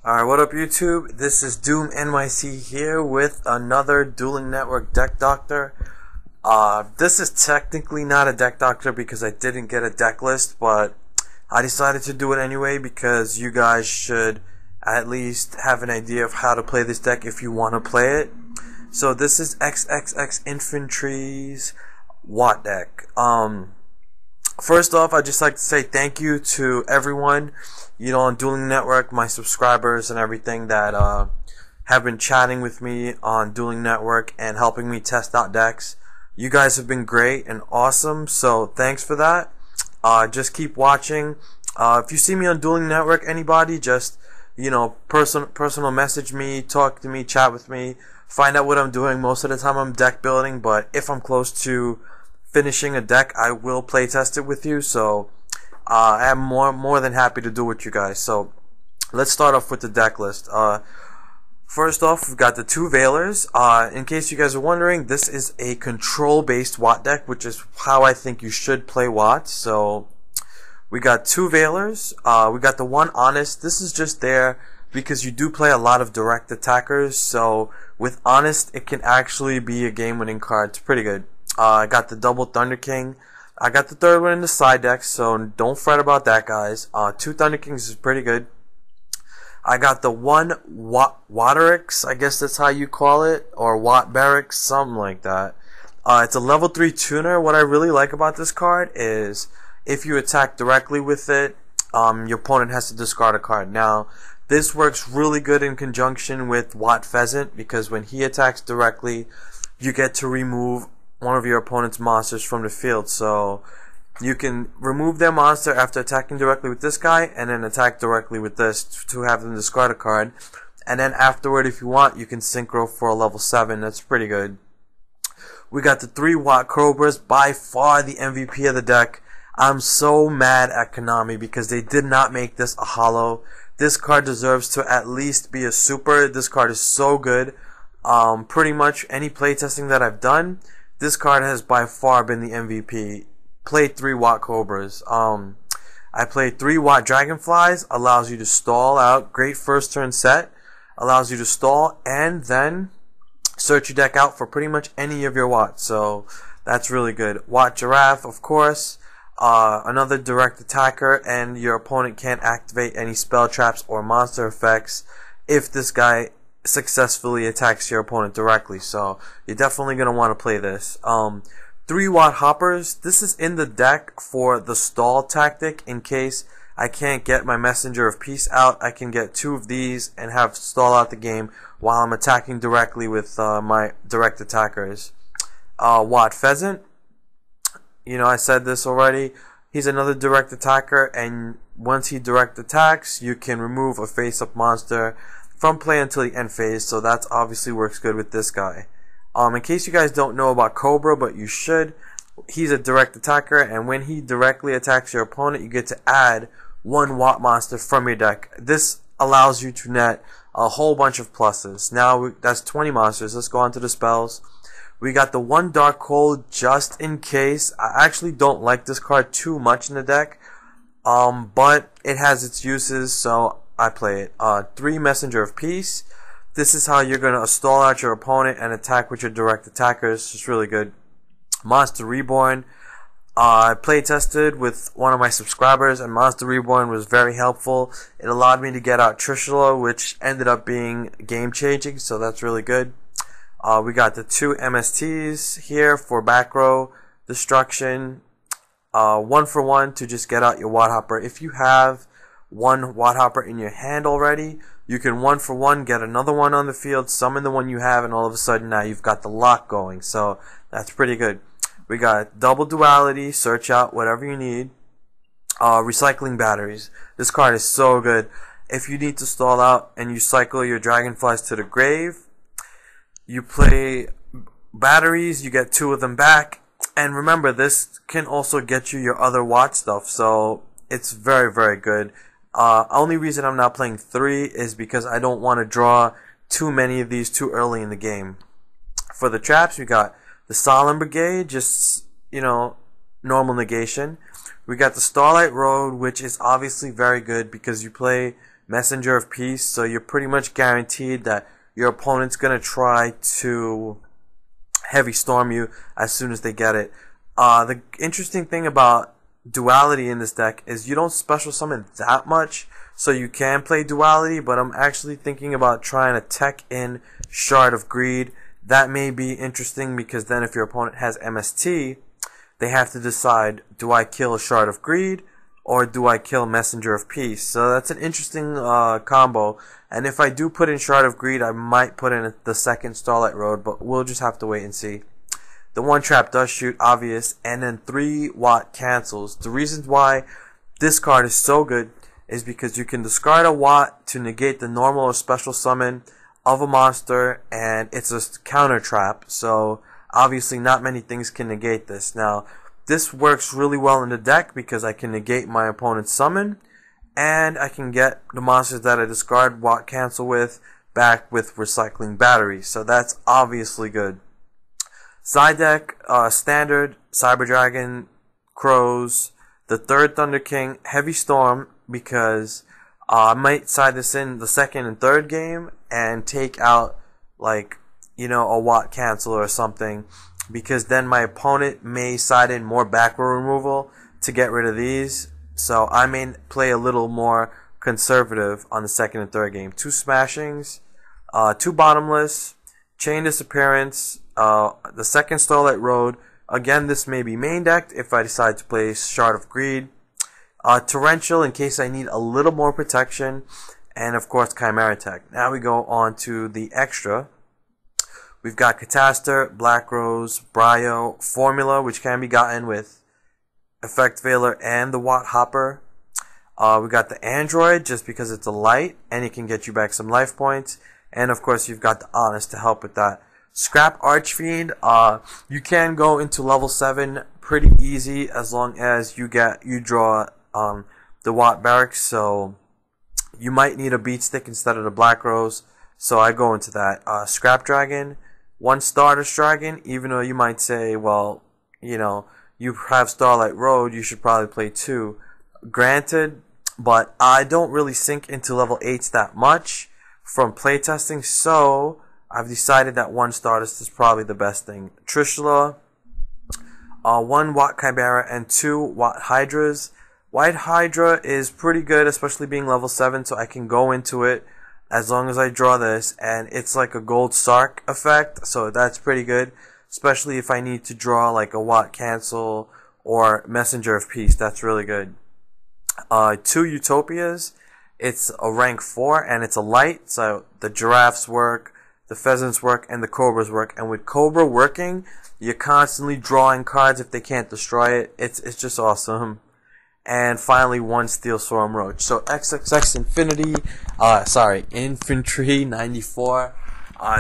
Alright, what up YouTube? This is Doomnyc here with another Doomnyc Network Deck Doctor. This is technically not a deck doctor because I didn't get a deck list, but I decided to do it anyway because you guys should at least have an idea of how to play this deck if you want to play it. So this is xxinfantry's Watt deck. First off, I'd just like to say thank you to everyone, on Doomnyc Network, my subscribers and everything that have been chatting with me on Doomnyc Network and helping me test out decks. You guys have been great and awesome, so thanks for that. Just keep watching. If you see me on Doomnyc Network, anybody, just personal message me, talk to me, chat with me, find out what I'm doing. Most of the time I'm deck building, but if I'm close to finishing a deck, I will play test it with you. So I am more than happy to do with you guys. So let's start off with the deck list. First off, we've got the two Veilers. In case you guys are wondering, this is a control-based Watt deck, which is how I think you should play Watt. So we got two Veilers. We got the one Honest. This is just there because you do play a lot of direct attackers. So with Honest, it can actually be a game-winning card. It's pretty good. I got the double Thunder King. I got the third one in the side deck, so don't fret about that, guys. Two Thunder Kings is pretty good. I got the one Watterix, I guess that's how you call it, or Watt Barracks, something like that. It's a level 3 tuner. What I really like about this card is if you attack directly with it, your opponent has to discard a card. Now, this works really good in conjunction with Watt Pheasant because when he attacks directly, you get to remove one of your opponent's monsters from the field. So you can remove their monster after attacking directly with this guy and then attack directly with this to have them discard a card. And then afterward, if you want, you can synchro for a level 7. That's pretty good. We got the 3 Watt Cobras, by far the MVP of the deck. I'm so mad at Konami because they did not make this a holo. This card deserves to at least be a super. This card is so good. Pretty much any playtesting that I've done, this card has by far been the MVP. Played 3 Watt Cobras. I played 3 Watt Dragonflies. Allows you to stall out. Great first turn set. Allows you to stall and then search your deck out for pretty much any of your Watts. So that's really good. Watt Giraffe, of course. Another direct attacker, and your opponent can't activate any spell traps or monster effects if this guy successfully attacks your opponent directly. So you're definitely going to want to play this. 3 Watt Hoppers. This is in the deck for the stall tactic. In case I can't get my Messenger of Peace out, I can get 2 of these and have stall out the game while I'm attacking directly with my direct attackers. Watt Pheasant. I said this already. He's another direct attacker, and once he direct attacks, you can remove a face-up monster from play until the end phase, so that obviously works good with this guy. In case you guys don't know about Cobra, but you should, he's a direct attacker, and when he directly attacks your opponent, you get to add 1 Watt monster from your deck. This allows you to net a whole bunch of pluses. Now, that's 20 monsters. Let's go on to the spells. We got the 1 Dark Cold just in case. I actually don't like this card too much in the deck, but it has its uses, so I play it. 3 Messenger of Peace. This is how you're going to stall out your opponent and attack with your direct attackers. It's really good. Monster Reborn. I play tested with one of my subscribers, and Monster Reborn was very helpful. It allowed me to get out Trishula, which ended up being game changing, so that's really good. We got the 2 MSTs here for back row destruction. 1 for 1 to just get out your Watt Hopper. If you have 1 Watt Hopper in your hand already, you can 1 for 1 get another one on the field, summon the one you have, and all of a sudden now you've got the lock going. So that's pretty good. We got double duality, search out whatever you need. Recycling batteries. This card is so good. If you need to stall out and you cycle your dragonflies to the grave, you play batteries, you get 2 of them back. And remember, this can also get you your other Watt stuff, so it's very, very good. Only reason I'm not playing 3 is because I don't want to draw too many of these too early in the game. For the traps, we got the Solemn Brigade, just, normal negation. We got the Starlight Road, which is obviously very good because you play Messenger of Peace, so you're pretty much guaranteed that your opponent's going to try to heavy storm you as soon as they get it. The interesting thing about duality in this deck is you don't special summon that much, so you can play duality, but I'm actually thinking about trying to tech in Shard of Greed. That may be interesting because then if your opponent has MST, they have to decide, do I kill Shard of Greed or do I kill Messenger of Peace? So that's an interesting combo, and if I do put in Shard of Greed, I might put in the second Starlight Road, but we'll just have to wait and see. The one trap does shoot, obvious, and then 3 Watt cancels. The reasons why this card is so good is because you can discard a Watt to negate the normal or special summon of a monster, and it's a counter trap, so obviously not many things can negate this. Now, this works really well in the deck because I can negate my opponent's summon, and I can get the monsters that I discard Watt cancel with back with recycling batteries, so that's obviously good. Side deck, standard, Cyber Dragon, Crows, the third Thunder King, Heavy Storm, because I might side this in the second and third game and take out, like, you know, a Watt cancel or something, because then my opponent may side in more back row removal to get rid of these, so I may play a little more conservative on the second and third game. 2 Smashings, 2 Bottomless, Chain Disappearance, the second Starlight Road. Again, this may be main decked if I decide to play Shard of Greed. Torrential in case I need a little more protection. And of course, Chimera Tech. Now we go on to the extra. We've got Catastor, Black Rose, Bryo, Formula, which can be gotten with Effect Veiler and the Watt Hopper. We got the Android, just because it's a light, and it can get you back some life points. And of course, you've got the Honest to help with that. Scrap Archfiend, you can go into level 7 pretty easy as long as you draw the Watt Barracks, so you might need a Beat Stick instead of the Black Rose, so I go into that. Scrap Dragon, 1 Stardust Dragon, even though you might say, well, you know, you have Starlight Road, you should probably play 2. Granted, but I don't really sink into level 8s that much from playtesting, so I've decided that 1 Stardust is probably the best thing. Trishula, 1 Watt Chimera, and 2 Watt Hydras. White Hydra is pretty good, especially being level 7, so I can go into it as long as I draw this, and it's like a Gold Sark effect, so that's pretty good, especially if I need to draw like a Watt Cancel or Messenger of Peace. That's really good. 2 Utopias. It's a rank 4, and it's a light, so the Giraffes work, the Pheasants work, and the Cobras work. And with Cobra working, you're constantly drawing cards if they can't destroy it. It's just awesome. And finally, 1 Steel Swarm Roach. So Infantry94.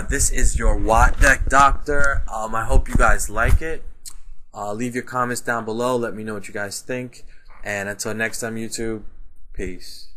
This is your Watt Deck Doctor. I hope you guys like it. Leave your comments down below. Let me know what you guys think. And until next time, YouTube, peace.